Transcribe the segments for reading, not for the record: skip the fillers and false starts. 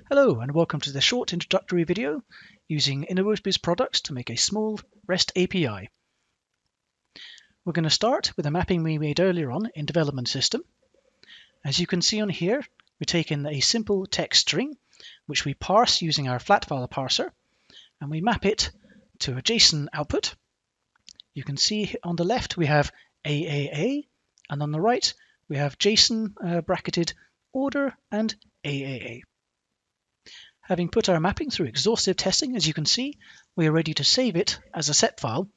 Hello and welcome to this short introductory video using Inobiz products to make a small REST API. We're going to start with a mapping we made earlier on in development system. As you can see on here, we're taking a simple text string which we parse using our flat file parser, and we map it to a JSON output. You can see on the left we have AAA, and on the right we have JSON bracketed order and AAA. Having put our mapping through exhaustive testing, as you can see, we are ready to save it as a SEP file,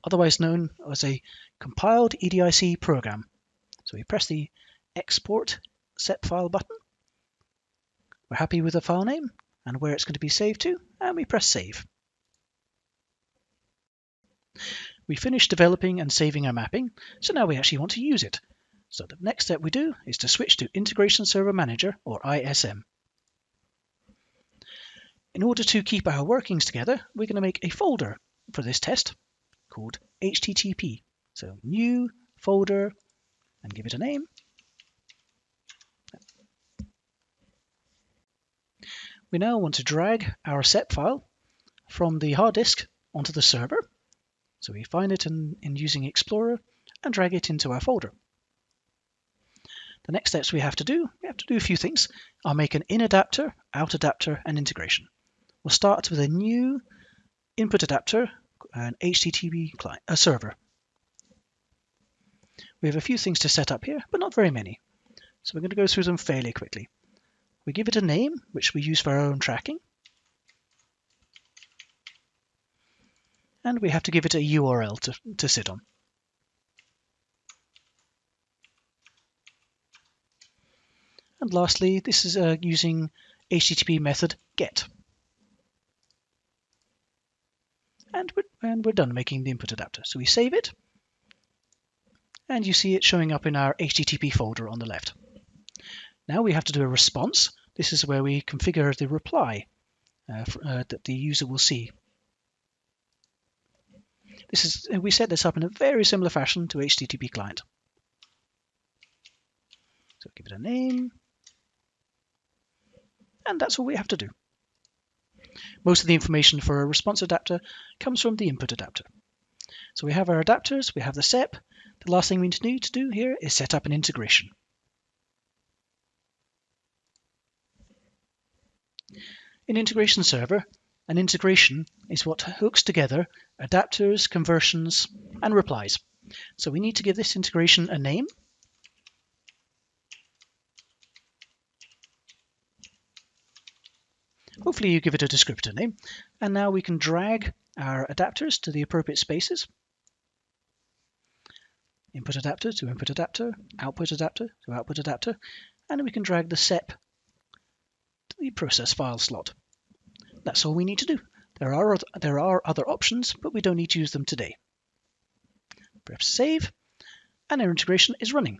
otherwise known as a compiled EDIC program. So we press the Export SEP file button. We're happy with the file name and where it's going to be saved to, and we press Save. We finished developing and saving our mapping, so now we actually want to use it. So the next step we do is to switch to Integration Server Manager, or ISM. In order to keep our workings together, we're going to make a folder for this test called HTTP. So new folder and give it a name. We now want to drag our SEP file from the hard disk onto the server. So we find it in using Explorer and drag it into our folder. The next steps we have to do a few things. I'll make an in adapter, out adapter, and integration. We'll start with a new input adapter, an HTTP client, a server. We have a few things to set up here, but not very many. So we're going to go through them fairly quickly. We give it a name, which we use for our own tracking. And we have to give it a URL to sit on. And lastly, this is using HTTP method get. And we're done making the input adapter. So we save it, and you see it showing up in our HTTP folder on the left. Now we have to do a response. This is where we configure the reply that the user will see. We set this up in a very similar fashion to HTTP client. So give it a name, and that's all we have to do. Most of the information for a response adapter comes from the input adapter. So we have our adapters, we have the SEP. The last thing we need to do here is set up an integration. In Integration Server, an integration is what hooks together adapters, conversions, and replies. So we need to give this integration a name. Hopefully you give it a descriptor name, and now we can drag our adapters to the appropriate spaces. Input adapter to input adapter, output adapter to output adapter, and we can drag the SEP to the process file slot. That's all we need to do. There are other options, but we don't need to use them today. Press save, and our integration is running.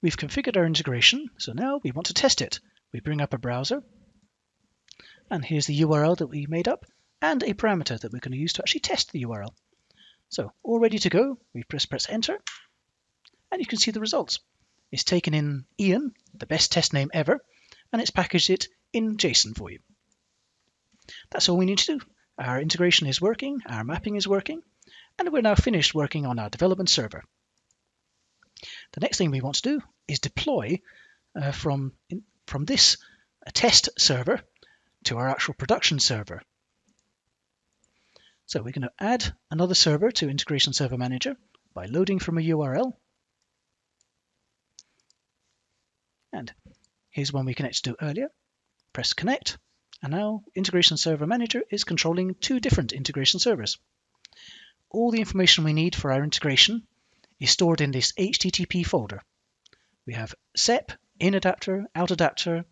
We've configured our integration, so now we want to test it. We bring up a browser, and here's the URL that we made up, and a parameter that we're going to use to actually test the URL. So all ready to go, we press enter, and you can see the results. It's taken in Ian, the best test name ever, and it's packaged it in JSON for you. That's all we need to do. Our integration is working, our mapping is working, and we're now finished working on our development server. The next thing we want to do is deploy from this test server to our actual production server. So we're going to add another server to Integration Server Manager by loading from a URL. And here's one we connected to earlier. Press connect, and now Integration Server Manager is controlling two different integration servers. All the information we need for our integration is stored in this HTTP folder. We have SEP, in adapter, out adapter,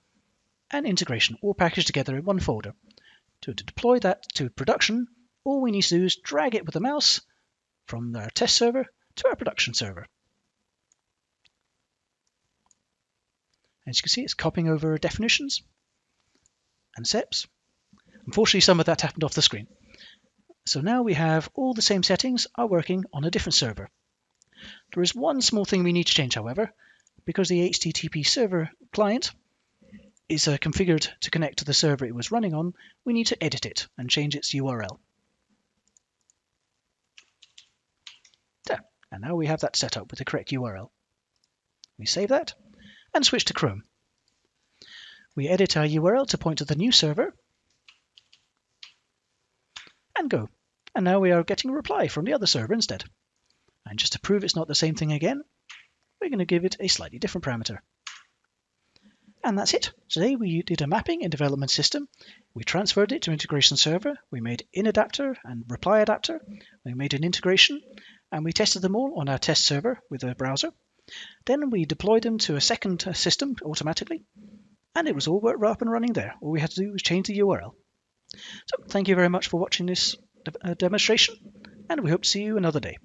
and integration all packaged together in one folder. To deploy that to production, all we need to do is drag it with the mouse from our test server to our production server. As you can see, it's copying over definitions and SEPs. Unfortunately, some of that happened off the screen. So now we have all the same settings are working on a different server. There is one small thing we need to change, however, because the HTTP server client is configured to connect to the server it was running on, we need to edit it and change its URL. There, and now we have that set up with the correct URL. We save that and switch to Chrome. We edit our URL to point to the new server and go. And now we are getting a reply from the other server instead. And just to prove it's not the same thing again, we're going to give it a slightly different parameter. And that's it. Today we did a mapping in development system. We transferred it to integration server. We made in adapter and reply adapter. We made an integration and we tested them all on our test server with a browser. Then we deployed them to a second system automatically. And it was all up and running there. All we had to do was change the URL. So thank you very much for watching this demonstration. And we hope to see you another day.